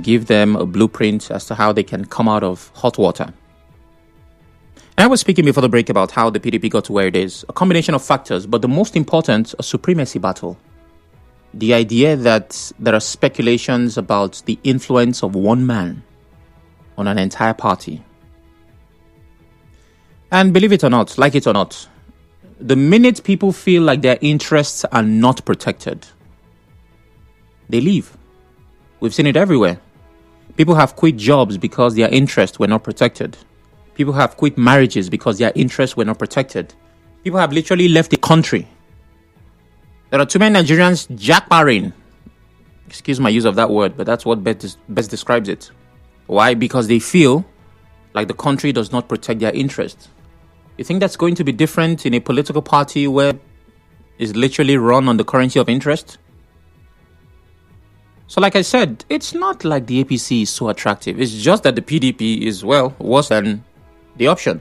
give them a blueprint as to how they can come out of hot water. And I was speaking before the break about how the PDP got to where it is. A combination of factors, but the most important, a supremacy battle. The idea that there are speculations about the influence of one man on an entire party. And believe it or not, like it or not, the minute people feel like their interests are not protected, they leave. We've seen it everywhere. People have quit jobs because their interests were not protected. People have quit marriages because their interests were not protected. People have literally left the country. There are too many Nigerians jackbarring. Excuse my use of that word, but that's what best describes it. Why? Because they feel like the country does not protect their interests. You think that's going to be different in a political party where it's literally run on the currency of interest? So like I said, it's not like the APC is so attractive. It's just that the PDP is, well, worse than the option.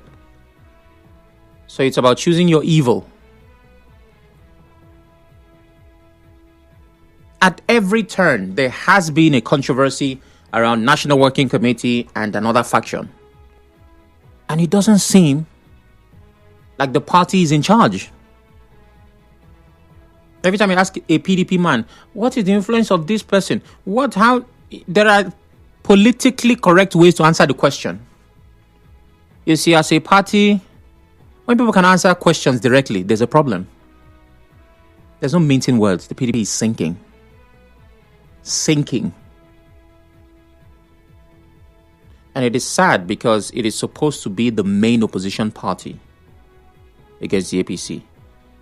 So it's about choosing your evil. At every turn, there has been a controversy around National Working Committee and another faction. And it doesn't seem like the party is in charge. Every time I ask a PDP man, what is the influence of this person? There are politically correct ways to answer the question. You see, as a party, when people can answer questions directly, there's a problem. There's no minting words. The PDP is sinking. Sinking. And it is sad because it is supposed to be the main opposition party against the APC.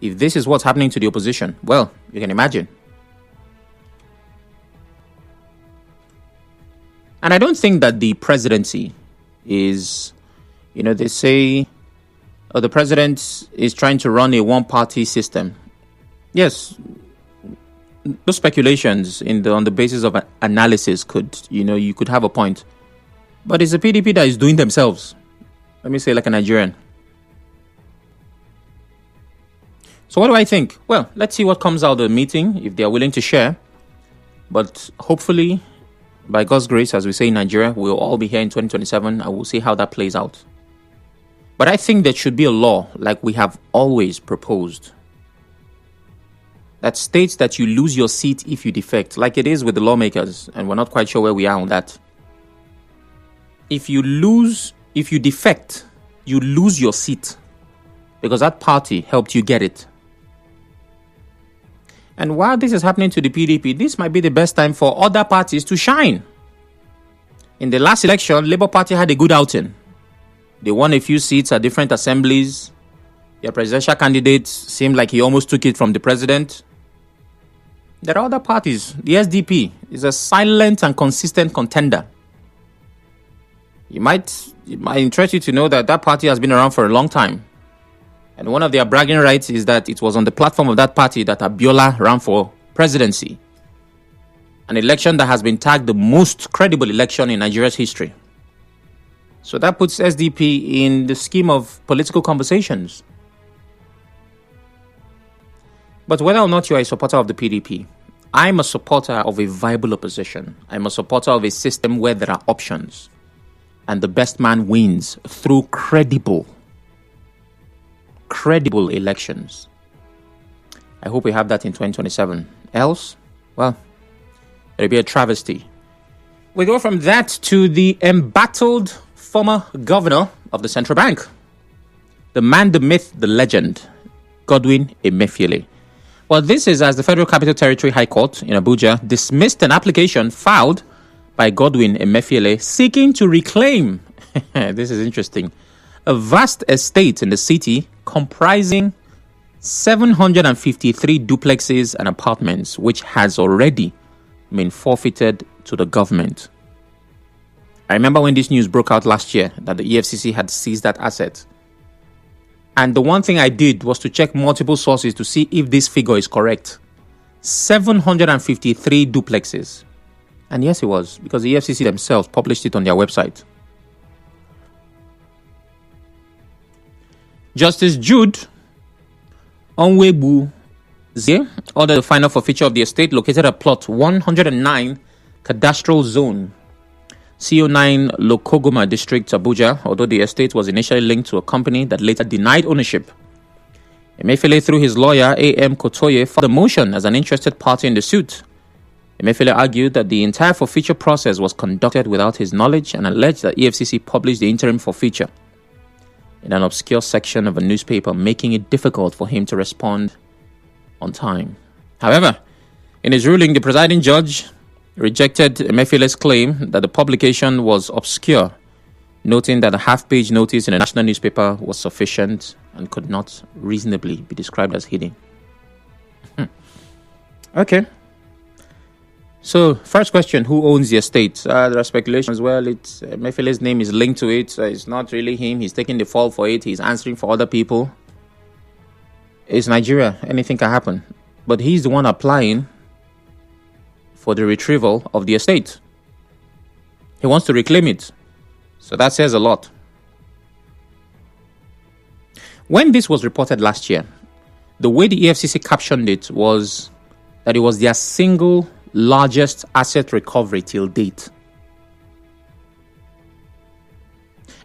If this is what's happening to the opposition, well, you can imagine. And I don't think that the presidency is, they say the president is trying to run a one-party system. Yes, those speculations on the basis of analysis you could have a point. But it's the PDP that is doing themselves. Let me say like a Nigerian. So what do I think? Well, let's see what comes out of the meeting, if they are willing to share. But hopefully, by God's grace, as we say in Nigeria, we'll all be here in 2027 and we'll see how that plays out. But I think there should be a law, like we have always proposed, that states that you lose your seat if you defect, like it is with the lawmakers, and we're not quite sure where we are on that. If you defect, you lose your seat because that party helped you get it. And while this is happening to the PDP, this might be the best time for other parties to shine. In the last election, Labour Party had a good outing. They won a few seats at different assemblies. Their presidential candidate seemed like he almost took it from the president. There are other parties. The SDP is a silent and consistent contender. It might interest you to know that party has been around for a long time. And one of their bragging rights is that it was on the platform of that party that Abiola ran for presidency. An election that has been tagged the most credible election in Nigeria's history. So that puts SDP in the scheme of political conversations. But whether or not you are a supporter of the PDP, I'm a supporter of a viable opposition. I'm a supporter of a system where there are options. And the best man wins through credible elections. I hope we have that in 2027. Else, well, it'll be a travesty. We go from that to the embattled former governor of the central bank. The man, the myth, the legend, Godwin Emefiele. Well, this is as the Federal Capital Territory High Court in Abuja dismissed an application filed by Godwin Emefiele seeking to reclaim, this is interesting, a vast estate in the city comprising 753 duplexes and apartments, which has already been forfeited to the government. I remember when this news broke out last year that the EFCC had seized that asset. And the one thing I did was to check multiple sources to see if this figure is correct. 753 duplexes. And yes, it was, because the EFCC themselves published it on their website. Justice Jude Onwebuzie ordered the final forfeiture of the estate located at plot 109 Cadastral Zone, CO9 Lokogoma District, Abuja, although the estate was initially linked to a company that later denied ownership. Emefiele, through his lawyer, A.M. Kotoye, filed a motion as an interested party in the suit. Emefiele argued that the entire forfeiture process was conducted without his knowledge and alleged that EFCC published the interim forfeiture in an obscure section of a newspaper, making it difficult for him to respond on time. However, in his ruling, the presiding judge rejected Emefiele's claim that the publication was obscure, noting that a half-page notice in a national newspaper was sufficient and could not reasonably be described as hidden. Okay. So, first question, who owns the estate? There are speculations. Well, Emefiele's name is linked to it. It's not really him. He's taking the fall for it. He's answering for other people. It's Nigeria. Anything can happen. But he's the one applying for the retrieval of the estate. He wants to reclaim it. So that says a lot. When this was reported last year, the way the EFCC captioned it was that it was their single largest asset recovery till date.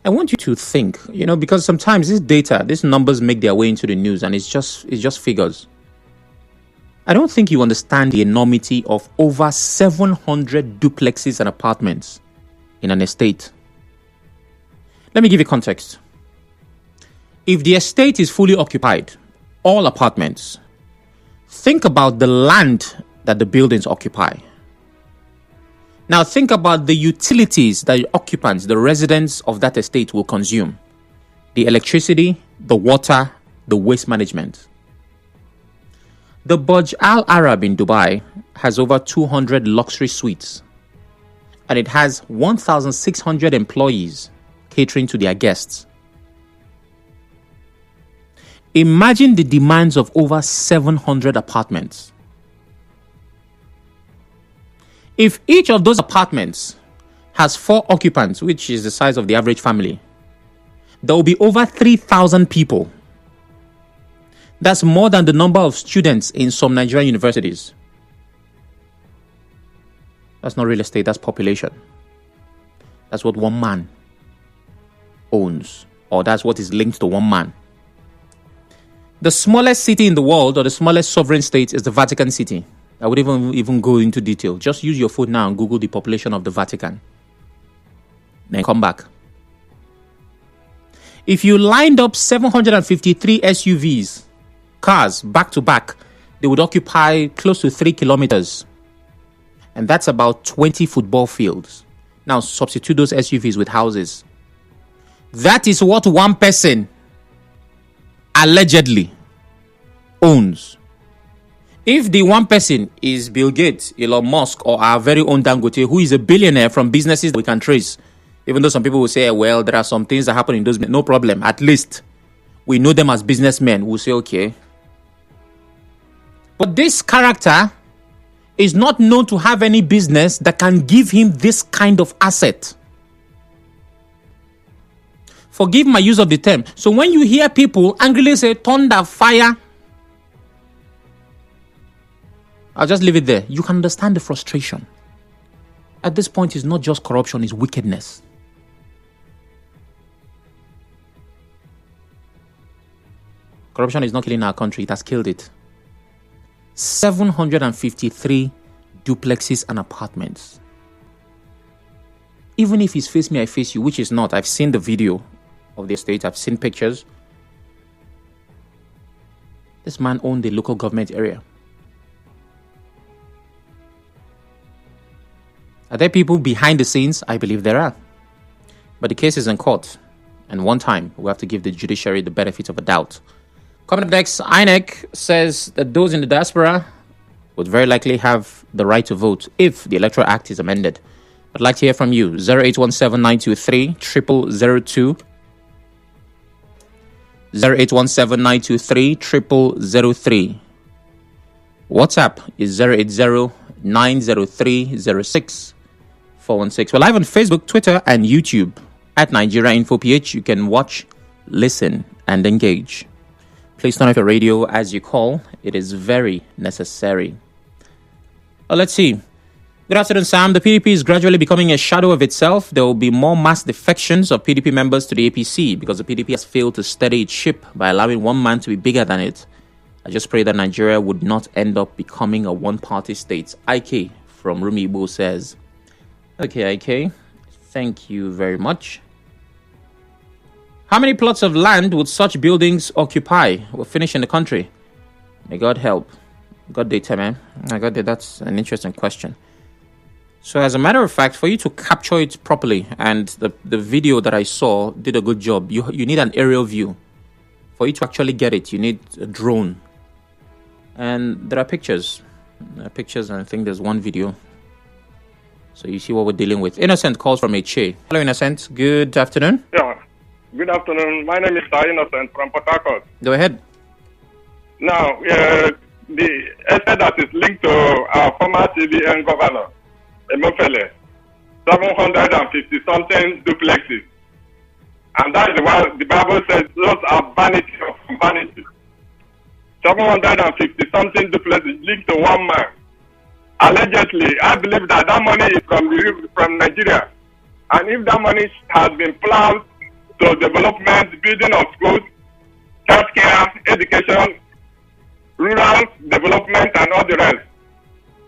I want you to think, because sometimes this data, these numbers make their way into the news and it's just figures. I don't think you understand the enormity of over 700 duplexes and apartments in an estate. Let me give you context. If the estate is fully occupied, all apartments, think about the land that the buildings occupy. Now think about the utilities that the occupants, the residents of that estate will consume. The electricity, the water, the waste management. The Burj Al Arab in Dubai has over 200 luxury suites, and it has 1,600 employees catering to their guests. Imagine the demands of over 700 apartments. If each of those apartments has 4 occupants, which is the size of the average family, there will be over 3,000 people. That's more than the number of students in some Nigerian universities. That's not real estate, that's population. That's what one man owns, or that's what is linked to one man. The smallest city in the world, or the smallest sovereign state, is the Vatican City. I would even go into detail. Just use your phone now and Google the population of the Vatican. Then come back. If you lined up 753 SUVs, cars, back to back, they would occupy close to 3 kilometers. And that's about 20 football fields. Now substitute those SUVs with houses. That is what one person allegedly owns. If the one person is Bill Gates, Elon Musk, or our very own Dangote, who is a billionaire from businesses we can trace, even though some people will say, well, there are some things that happen in those, no problem. At least we know them as businessmen. We'll say, okay. But this character is not known to have any business that can give him this kind of asset. Forgive my use of the term. So when you hear people angrily say, thunder, fire, I'll just leave it there. You can understand the frustration. At this point, it's not just corruption, it's wickedness. Corruption is not killing our country, it has killed it. 753 duplexes and apartments. Even if it's face me, I face you, which is not. I've seen the video of the estate, I've seen pictures. This man owned the local government area. Are there people behind the scenes? I believe there are. But the case is in court. And one time, we have to give the judiciary the benefit of a doubt. Coming up next, INEC says that those in the diaspora would very likely have the right to vote if the Electoral Act is amended. I'd like to hear from you. 0817-923-0002. 0817-923-0003. WhatsApp is 080-903-06. 416. We're live on Facebook, Twitter, and YouTube at Nigeria Info PH. You can watch, listen, and engage. Please turn off your radio as you call. It is very necessary. Let's see. Good afternoon, Sam. The PDP is gradually becoming a shadow of itself. There will be more mass defections of PDP members to the APC because the PDP has failed to steady its ship by allowing one man to be bigger than it. I just pray that Nigeria would not end up becoming a one-party state. IK from Rumibo says, okay, IK, thank you very much. How many plots of land would such buildings occupy or finish in the country? May God help. God data, man. That's an interesting question. So as a matter of fact, for you to capture it properly, and the video that I saw did a good job, you need an aerial view. For you to actually get it, you need a drone. And there are pictures. And I think there's one video. So you see what we're dealing with. Innocent calls from HA. Hello, Innocent. Good afternoon. Yeah. Good afternoon. My name is Innocent from Port Harcourt. Go ahead. Now, the essay that is linked to our former CBN governor, Emefiele, 750-something duplexes. And that is what the Bible says, those are vanity of vanity. 750-something duplexes linked to one man. Allegedly, I believe that money is from Nigeria. And if that money has been plowed to development, building of schools, healthcare, education, rural development, and all the rest,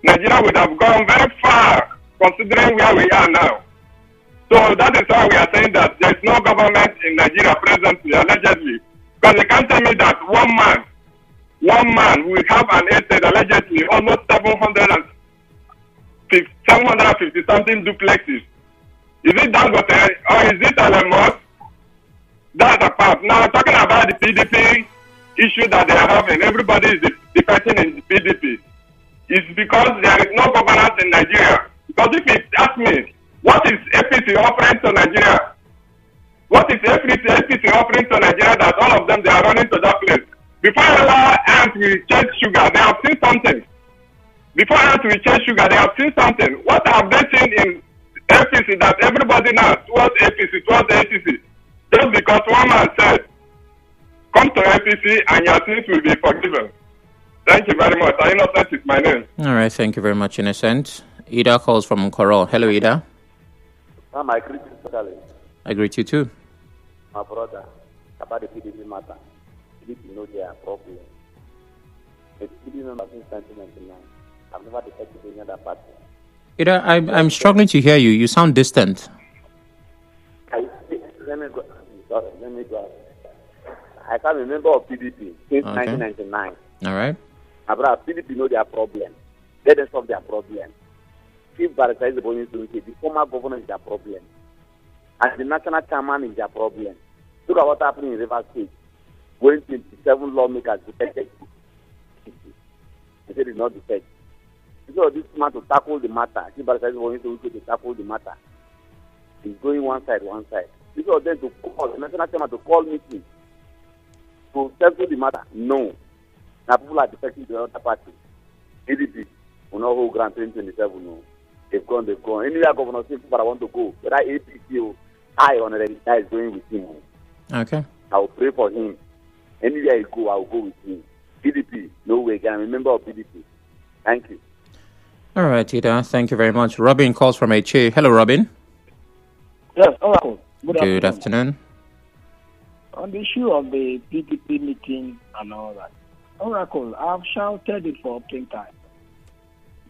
Nigeria would have gone very far considering where we are now. So that is why we are saying that there is no government in Nigeria presently, allegedly. Because they can't tell me that one man will have an estate allegedly almost 750 something duplexes. Is it Dangote or is it Alamos? That's a part. Now talking about the PDP issue that they are having, everybody is defecting in the PDP. It's because there is no governance in Nigeria. Because if you ask me, what is APC offering to Nigeria? What is APC offering to Nigeria that all of them, they are running to that place? Before ants will chase sugar, they have seen something. Before ants will chase sugar, they have seen something. What have they seen in APC that everybody now towards APC? Just because one man said, come to APC and your sins will be forgiven. Thank you very much. Innocent is my name. All right, thank you very much, Innocent. Ida calls from Corral. Hello, Ida. I greet you totally. I greet you too. My brother, about the PDP matter, you need to know their problem. The PDP member since 1999, I've never detected any other party. Ida, I'm struggling to hear you. You sound distant. Let me go. I can remember of PDP since 1999. All right. My brother, PDP know their problem. Let them solve their problem. If Barrister is the bonus to the former governor is their problem. And the national chairman is their problem. Look at what happened in River State. When 27 lawmakers defected. They said it's not defect. So this man to tackle the matter. If Barrister is the bonus to tackle the matter. He's going one side. This was then to call the national chairman to call meeting to settle the matter. No. Now people are defecting to the other party. PDP will not hold ground 2027. No. They've gone. Anywhere governor says people want to go, but I APC, I honorary guy is going with him. Okay. I will pray for him. Anywhere he go, I will go with him. PDP, no way. I'm a member of PDP. Thank you. All right, Ida. Thank you very much. Robin calls from HA. Hello, Robin. Yes, Oracle. Good afternoon. On the issue of the PDP meeting and all that, Oracle, I've shouted it for up to time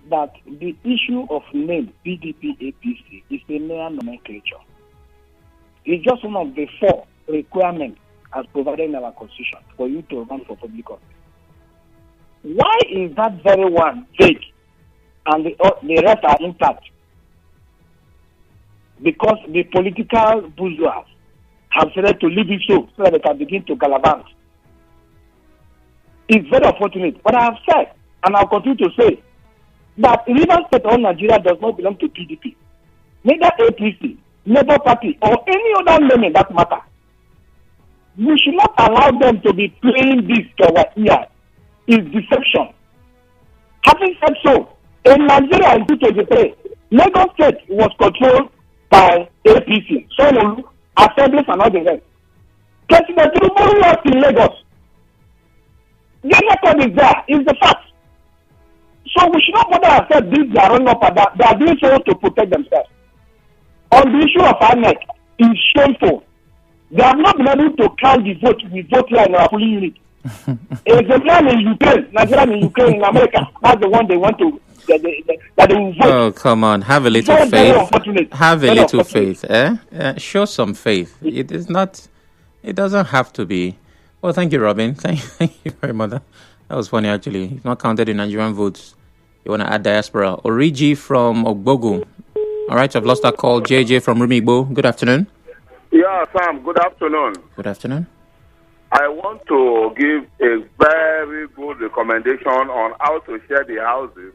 that the issue of name PDP APC is a mere nomenclature. It's just one of the 4 requirements as provided in our constitution for you to run for public office. Why is that very one vague and the rest are intact? Because the political bourgeois have decided to leave it so that they can begin to gallivant. It's very unfortunate. But I have said, and I'll continue to say, that Rivers State or Nigeria does not belong to PDP. Neither APC, Labour Party, or any other name in that matter. We should not allow them to be playing this to our ears. It's deception. Having said so, in Nigeria in 2023, Lagos State was controlled by APC, so assemblies and all the rest. President Tinubu lost in Lagos. The record is there, is the fact. So we should not bother ourselves this they are running up and that. They are doing so to protect themselves. On the issue of INEC, it's shameful. They have not been able to count the vote. We vote here in our polling unit. It's a man in Ukraine, Nigeria in Ukraine, in America. That's the one they want to that they will vote. Oh, come on. Have a little faith. Have a little faith. Show some faith. It is not, it doesn't have to be. Well, thank you, Robin. Thank you very much. That was funny, actually. It's not counted in Nigerian votes. You want to add diaspora. Origi from Ogbogu. All right, I've lost that call. JJ from Rumigbo. Good afternoon. Yeah, Sam, good afternoon. Good afternoon. I want to give a very good recommendation on how to share the houses,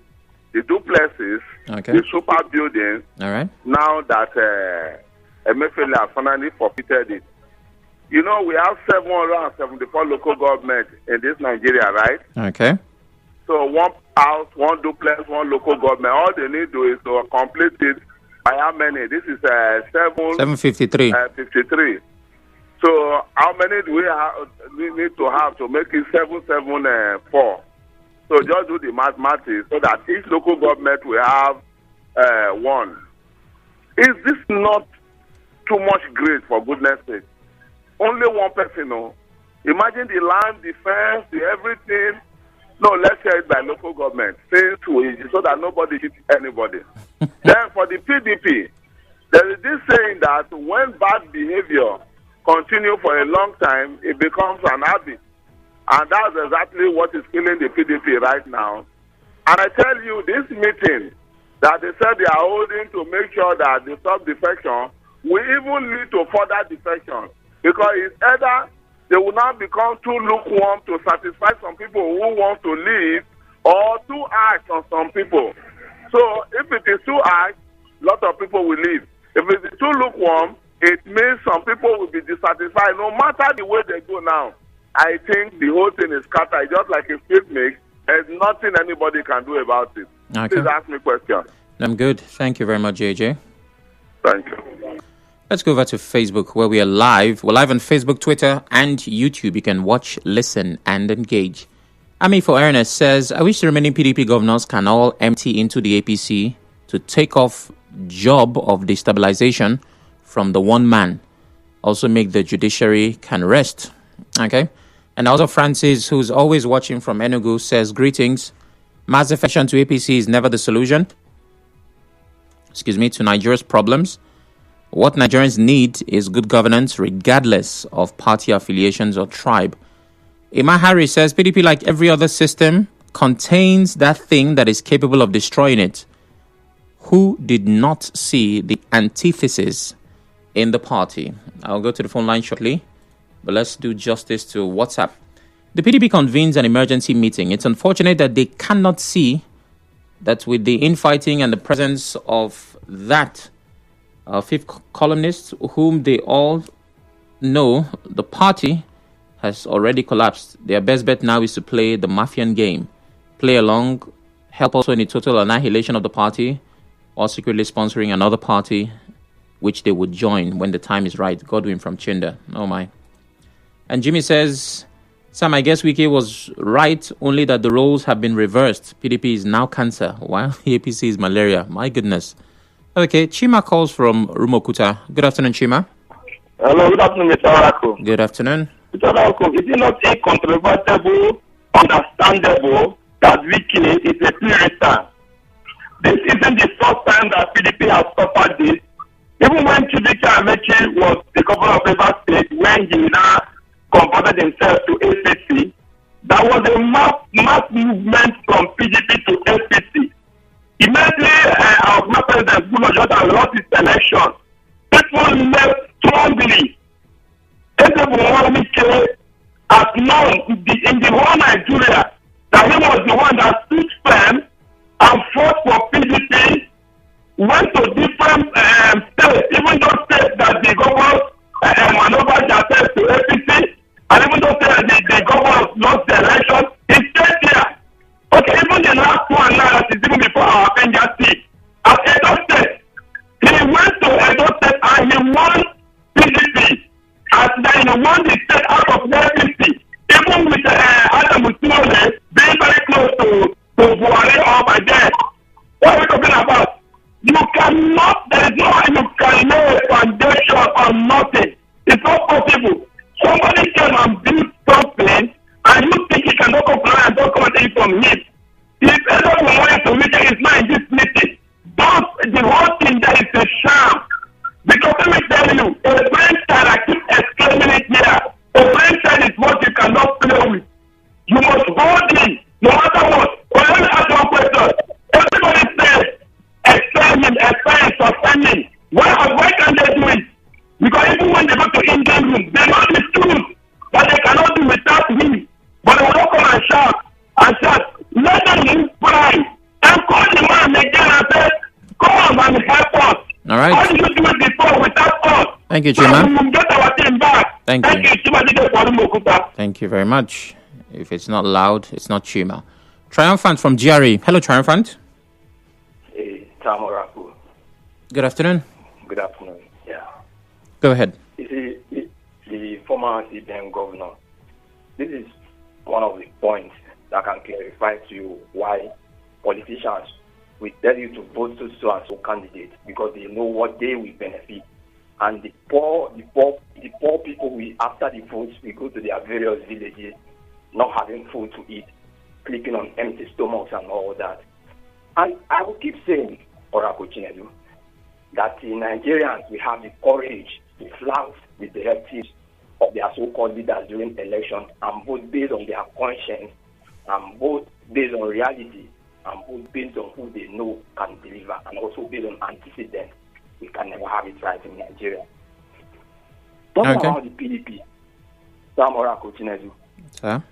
the duplexes, the super buildings. All right. Now that Emefiele has finally forfeited it. You know, we have 774 local governments in this Nigeria, right? Okay. So one house, one duplex, one local government. All they need to do is to complete it by how many? This is 753. 53. So how many do we need to have to make it 774? So just do the mathematics so that each local government will have one. Is this not too much great, for goodness sake? Only one person, no. Imagine the land, the fence, the everything. No, let's share it by local government, so that nobody hits anybody. Then for the PDP, there is this saying that when bad behavior continue for a long time, it becomes an habit. And that's exactly what is killing the PDP right now. And I tell you, this meeting that they said they are holding to make sure that they stop defection will even lead to further defection. Because it's either they will now become too lukewarm to satisfy some people who want to leave, or too harsh on some people. So if it is too harsh, a lot of people will leave. If it is too lukewarm, it means some people will be dissatisfied. No matter the way they go now, I think the whole thing is scattered. Just like a field mix, there's nothing anybody can do about it. Okay. Please ask me a question. I'm good. Thank you very much, JJ. Thank you. Let's go over to Facebook, where we are live. We're live on Facebook, Twitter, and YouTube. You can watch, listen, and engage. Ami for Ernest says, I wish the remaining PDP governors can all empty into the APC to take off job of destabilization from the one man. Also make the judiciary can rest. Okay. And also Francis, who's always watching from Enugu, says, greetings. Mass defection to APC is never the solution. To Nigeria's problems. What Nigerians need is good governance, regardless of party affiliations or tribe. Emma Harris says, PDP, like every other system, contains that thing that is capable of destroying it. Who did not see the antithesis in the party? I'll go to the phone line shortly, but let's do justice to WhatsApp. The PDP convenes an emergency meeting. It's unfortunate that they cannot see that with the infighting and the presence of that fifth columnist, whom they all know, the party has already collapsed. Their best bet now is to play the mafian game. Play along, help also in the total annihilation of the party, or secretly sponsoring another party, which they would join when the time is right. Godwin from Chinda. Oh my. And Jimmy says, Sam, I guess Wike was right, only that the roles have been reversed. PDP is now cancer, while APC is malaria. My goodness. Okay, Chima calls from Rumokuta. Good afternoon, Chima. Hello, good afternoon, Mr. Oracle. Good afternoon. Mr. Oracle, is it not incontrovertible, understandable that Wike is a Puritan? This isn't the first time that PDP has suffered this. Even when Chibika Amechi was the governor of Rivers State, when he now converted himself to APC, there was a mass movement from PDP to APC. Immediately, our president, Goodluck Jonathan, lost his election. People left strongly. Wike has known in the whole Nigeria that he was the one that stood firm and fought for PDP, went to different states, even those states that the governors maneuvered themselves to APC, and even those states that the governors lost the election, he stayed there. Okay, even the last one now that is even before our NJC, at Edo State, he went to Edo State and he won PDP. And then he won the state out of APC, even with Adam Musimole being very close to Buhari or there is no way you can lay a foundation on nothing. It's not possible. Somebody came and built something, and you think he cannot comply and don't come and from him. If anyone wants to meet is not in this meeting, the whole thing that is a sham. Because let me tell you, a brain child, I keep explaining it here. A brain child is what you cannot play with. You must hold him, no matter what. Well, let me ask you one question. Everybody says, expel him, suspend him. Why can't they do it? Because even when they go to Indian room, they know the truth, but they cannot do without him. But they will not come and shout. Let them cry and call the man again and say, come and help us. All right. How did you do it before without us? Thank you, Chima. We will get our team back. Thank you. Chima. Thank you very much. If it's not loud, it's not Chima. Triumphant from GRE. Hello, Triumphant. Hey, Tamoraku. Good afternoon. Good afternoon. Yeah. Go ahead. You see, the former CBN governor, this is one of the points that can clarify to you why politicians will tell you to vote so and so candidate because they know what they will benefit. And the poor people will, after the votes, will go to their various villages, not having food to eat, sleeping on empty stomachs and all that. And I will keep saying, Oracle Chinedu, that the Nigerians will have the courage to flout with the heritage of their so-called leaders during elections and vote based on their conscience and vote based on reality and vote based on who they know can deliver and also based on antecedents. We can never have it right in Nigeria. Talking about the PDP, Sam Oracle Chinedu. Sir?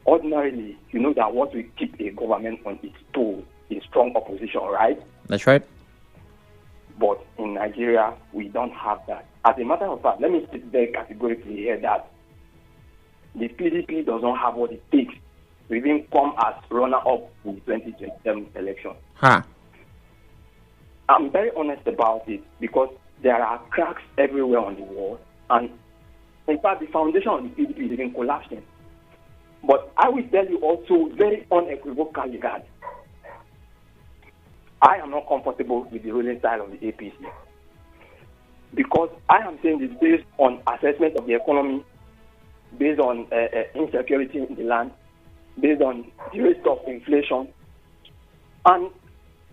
Ordinarily, you know that what will keep a government on its toes is strong opposition, right? That's right. But in Nigeria, we don't have that. As a matter of fact, let me sit there categorically here that the PDP does not have what it takes to even come as runner-up in the 2027 election. Huh. I'm very honest about it because there are cracks everywhere on the wall, and in fact, the foundation of the PDP is even collapsing. But I will tell you also very unequivocally that I am not comfortable with the ruling side of the APC because I am saying this based on assessment of the economy, based on insecurity in the land, based on the rate of inflation, and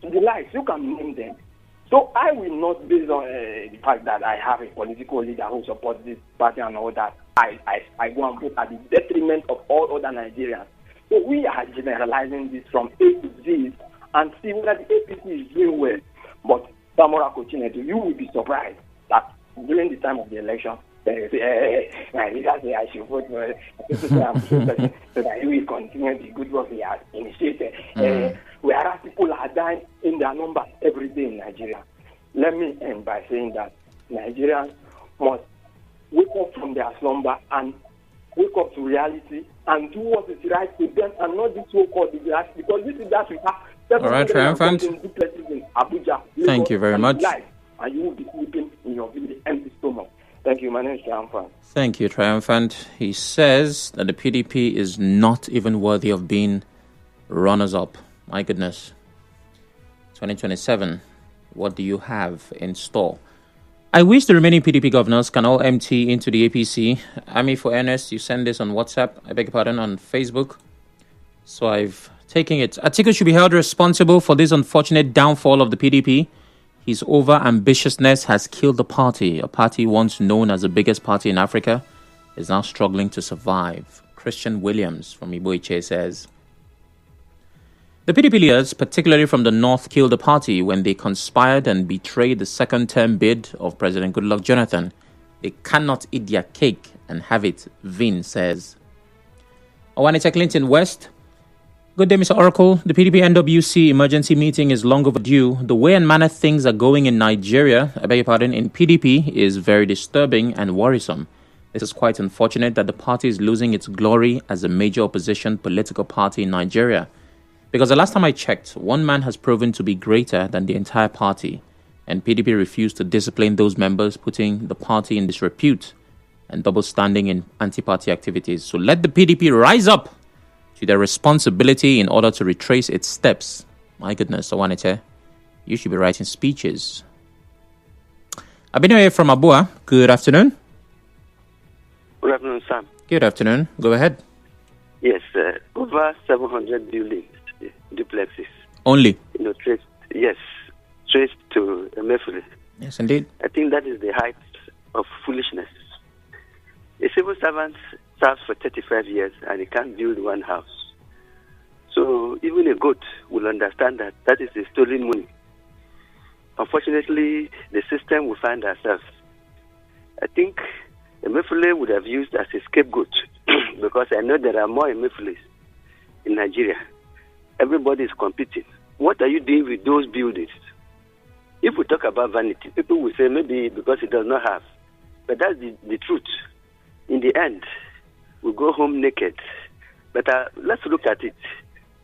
the likes. You can name them. So I will not, based on the fact that I have a political leader who supports this party and all that, I go and vote at the detriment of all other Nigerians. So we are generalizing this from A to Z and see whether the APC is doing well. But Samora Kochinedu, you will be surprised that during the time of the election, they say, my leader say I should vote for so that he will continue the good work he has initiated. Whereas people are dying in their numbers every day in Nigeria. Let me end by saying that Nigerians must wake up from their slumber and wake up to reality and do what is right to them and not this so-called grass, because this is that we have. All right, Triumphant. In Abuja, Thank you very much. And you will be sleeping in your village empty stomach. Thank you. My name is Triumphant. Thank you, Triumphant. He says that the PDP is not even worthy of being runners-up. My goodness. 2027, what do you have in store? I wish the remaining PDP governors can all empty into the APC. Army for Ernest, you send this on WhatsApp. I beg your pardon, on Facebook. So I've taken it. Atiku should be held responsible for this unfortunate downfall of the PDP. His over-ambitiousness has killed the party. A party once known as the biggest party in Africa is now struggling to survive. Christian Williams from Iboiche says, the PDP leaders, particularly from the north, killed the party when they conspired and betrayed the second-term bid of President Goodluck Jonathan. They cannot eat their cake and have it, Vin says. Owanita Clinton West. Good day, Mr. Oracle. The PDP NWC emergency meeting is long overdue. The way and manner things are going in Nigeria, I beg your pardon, in PDP is very disturbing and worrisome. This is quite unfortunate that the party is losing its glory as a major opposition political party in Nigeria. Because the last time I checked, one man has proven to be greater than the entire party, and PDP refused to discipline those members, putting the party in disrepute and double standing in anti-party activities. So let the PDP rise up to their responsibility in order to retrace its steps. My goodness, Owanite, you should be writing speeches Emefiele from Abuja. Good afternoon. Good afternoon, Sam. Good afternoon. Go ahead. Yes, over 700 buildings, duplexes. Only? Traced to Emefiele. Yes, indeed. I think that is the height of foolishness. A civil servant serves for 35 years and he can't build one house. So even a goat will understand that that is a stolen money. Unfortunately, the system we find ourselves, I think Emefiele would have used as a scapegoat because I know there are more Emefieles in Nigeria. Everybody is competing. What are you doing with those buildings? If we talk about vanity, people will say maybe because he does not have. But that's the truth. In the end, we go home naked. But let's look at it.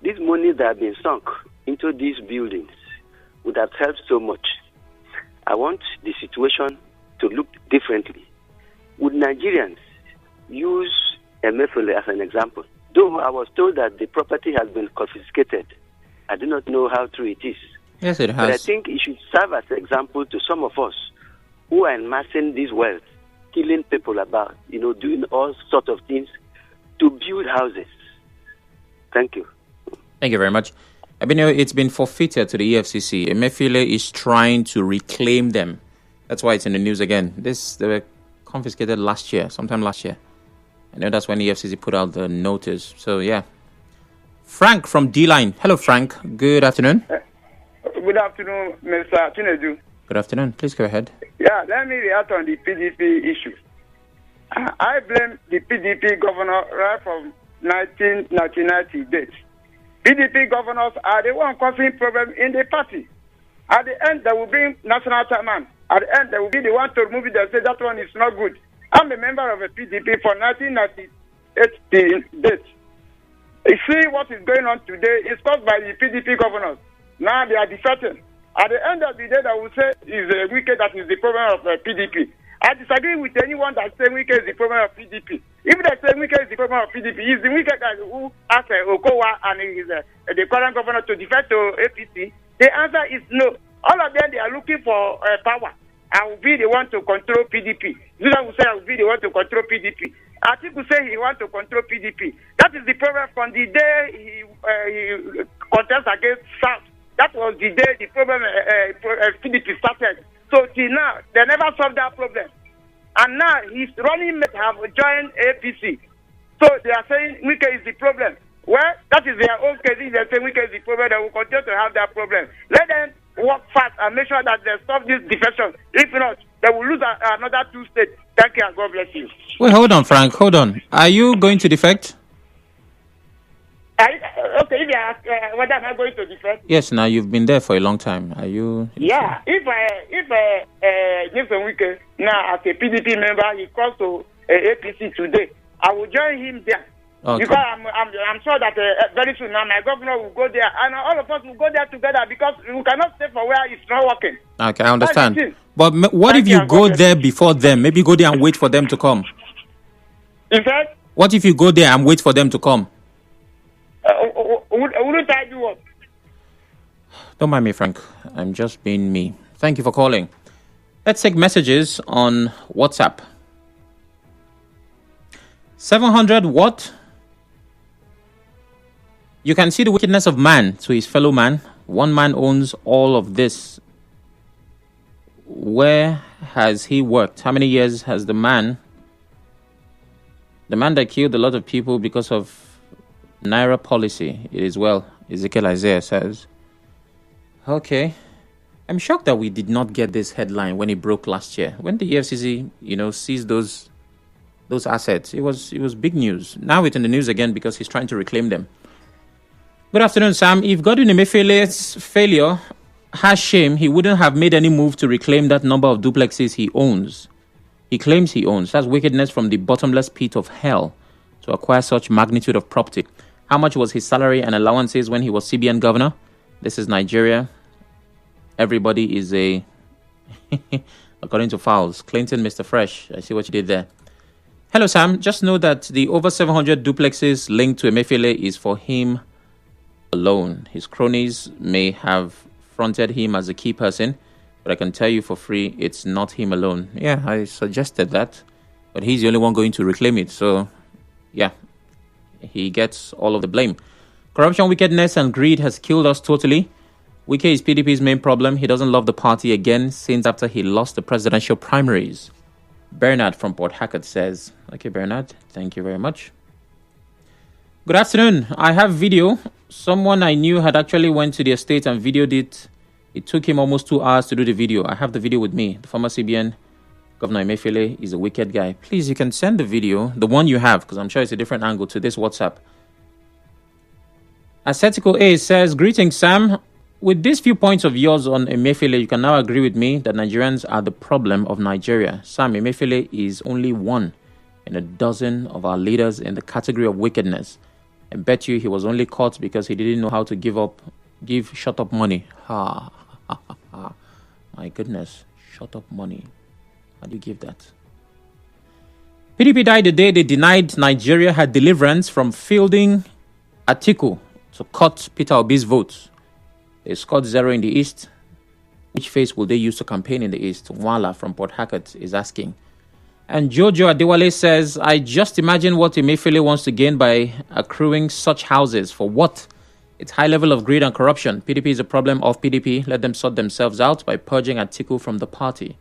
These monies that have been sunk into these buildings would have helped so much. I want the situation to look differently. Would Nigerians use Emefiele as an example? Though I was told that the property has been confiscated, I do not know how true it is. Yes, it has. But I think it should serve as an example to some of us who are amassing this wealth, killing people about, doing all sorts of things to build houses. Thank you. Thank you very much. It's been forfeited to the EFCC. Emefiele is trying to reclaim them. That's why it's in the news again. They were confiscated sometime last year. I know that's when the EFCC put out the notice. So, yeah. Frank from D-Line. Hello, Frank. Good afternoon. Good afternoon, Mr. Chinedu. Good afternoon. Please go ahead. Yeah, let me react on the PDP issue. I blame the PDP governor right from 1999 date. PDP governors are the one causing problems in the party. At the end, they will bring national chairman. At the end, they will be the one to remove it and say that one is not good. I'm a member of a PDP for 1998 date. You see what is going on today is caused by the PDP governors. Now they are defecting. At the end of the day, I will say is a wicked that is the problem of PDP. I disagree with anyone that says wicked is the problem of PDP. If they say wicked is the problem of PDP, it's the wicked guy who asked Okowa and the current governor to defect to APC. The answer is no. All of them, they are looking for power. I will be the one to control PDP. Zula will say I will be the one to control PDP. Atiku say he wants to control PDP. That is the problem from the day he contests against South. That was the day the problem PDP started. So till now, they never solved that problem. And now his running mate have joined APC. So they are saying Wike is the problem. Well, that is their own case. If they say Wike is the problem, they will continue to have that problem. Let them work fast and make sure that they stop this defection. If not, they will lose another 2 states. Thank you and God bless you. Wait, hold on, Frank. Hold on. Are you going to defect? Okay, if you ask whether am I going to defect? Yes, now you've been there for a long time. Are you? Yeah, if Jason Wike now as a PDP member he comes to APC today, I will join him there. Okay. Because I'm sure that very soon now my governor will go there and all of us will go there together because we cannot stay for where it's not working. Okay, I understand. But what if you go there before them? Maybe go there and wait for them to come. In fact? What if you go there and wait for them to come? Wouldn't I do what? Don't mind me, Frank. I'm just being me. Thank you for calling. Let's take messages on WhatsApp. 700 what? You can see the wickedness of man to his fellow man. One man owns all of this. Where has he worked? How many years has the man that killed a lot of people because of Naira policy? It is well, Ezekiel Isaiah says. Okay. I'm shocked that we did not get this headline when it broke last year. When the EFCC, seized those assets, it was big news. Now it's in the news again because he's trying to reclaim them. Good afternoon, Sam. If Godwin Emefiele's failure has shame, he wouldn't have made any move to reclaim that number of duplexes he owns. He claims he owns. That's wickedness from the bottomless pit of hell to acquire such magnitude of property. How much was his salary and allowances when he was CBN governor? This is Nigeria. Everybody is a... According to Fowles. Clinton, Mr. Fresh. I see what you did there. Hello, Sam. Just know that the over 700 duplexes linked to Emefiele is for him alone. His cronies may have fronted him as a key person, But I can tell you for free, it's not him alone. Yeah, I suggested that. But he's the only one going to reclaim it. So, yeah, he gets all of the blame. Corruption, wickedness, and greed has killed us totally. Wike is PDP's main problem. He doesn't love the party again since after he lost the presidential primaries. Bernard from Port Harcourt says, okay, Bernard, thank you very much. Good afternoon. I have video. Someone I knew had actually went to the estate and videoed it. It took him almost 2 hours to do the video. I have the video with me. The former CBN Governor Emefiele is a wicked guy. Please, you can send the video, the one you have, because I'm sure it's a different angle, to this WhatsApp. Ascetical A says, greetings, Sam. With these few points of yours on Emefiele, you can now agree with me that Nigerians are the problem of Nigeria. Sam, Emefiele is only one in a dozen of our leaders in the category of wickedness. I bet you he was only caught because he didn't know how to give shut up money. Ha, ha, ha, ha. My goodness, shut up money. How do you give that? PDP died the day they denied Nigeria had deliverance from fielding Atiku to cut Peter Obi's votes. They scored 0 in the East. Which face will they use to campaign in the East? Wala from Port Harcourt is asking. And Jojo Adewale says, I just imagine what Emefiele wants to gain by accruing such houses. For what? It's high level of greed and corruption. PDP is a problem of PDP. Let them sort themselves out by purging Atiku from the party.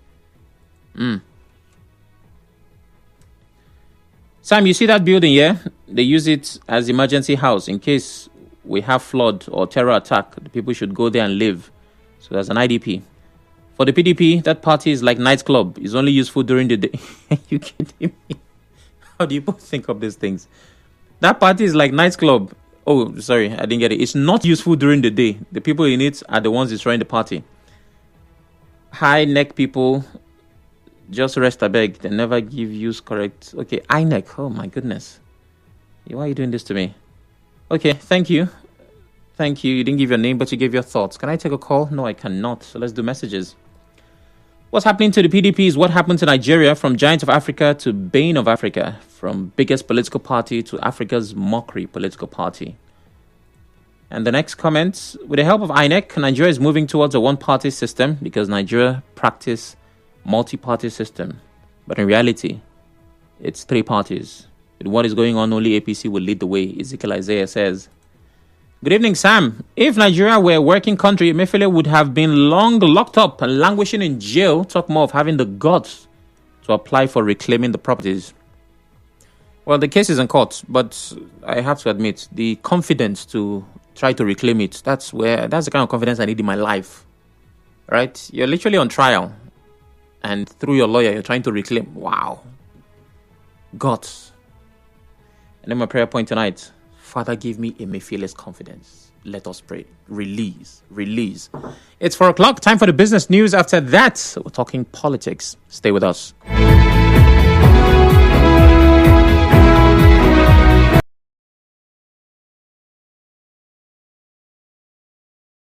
Sam, you see that building here? They use it as emergency house in case we have flood or terror attack. The people should go there and live. So there's an IDP. For the PDP, that party is like nightclub. It's only useful during the day. You kidding me? How do you both think of these things? That party is like nightclub. Oh, sorry, I didn't get it. It's not useful during the day. The people in it are the ones destroying the party. High neck people, just rest a beg. They never give you correct. Okay, INEC. Oh my goodness. Why are you doing this to me? Okay, thank you. Thank you. You didn't give your name, but you gave your thoughts. Can I take a call? No, I cannot. So let's do messages. What's happening to the PDP is what happened to Nigeria, from giant of Africa to bane of Africa, from biggest political party to Africa's mockery political party. And the next comment, with the help of INEC, Nigeria is moving towards a one-party system because Nigeria practice multi-party system. But in reality, it's 3 parties. With what is going on, only APC will lead the way, Ezekiel Isaiah says. Good evening, Sam. If Nigeria were a working country, Emefiele would have been long locked up and languishing in jail. Talk more of having the guts to apply for reclaiming the properties. Well, the case is in court, but I have to admit, the confidence to try to reclaim it, that's the kind of confidence I need in my life. Right? You're literally on trial, and through your lawyer, you're trying to reclaim. Wow. Guts. And then my prayer point tonight, Father, give me Emefiele's confidence. Let us pray. Release. It's 4 o'clock. Time for the business news. After that, we're talking politics. Stay with us.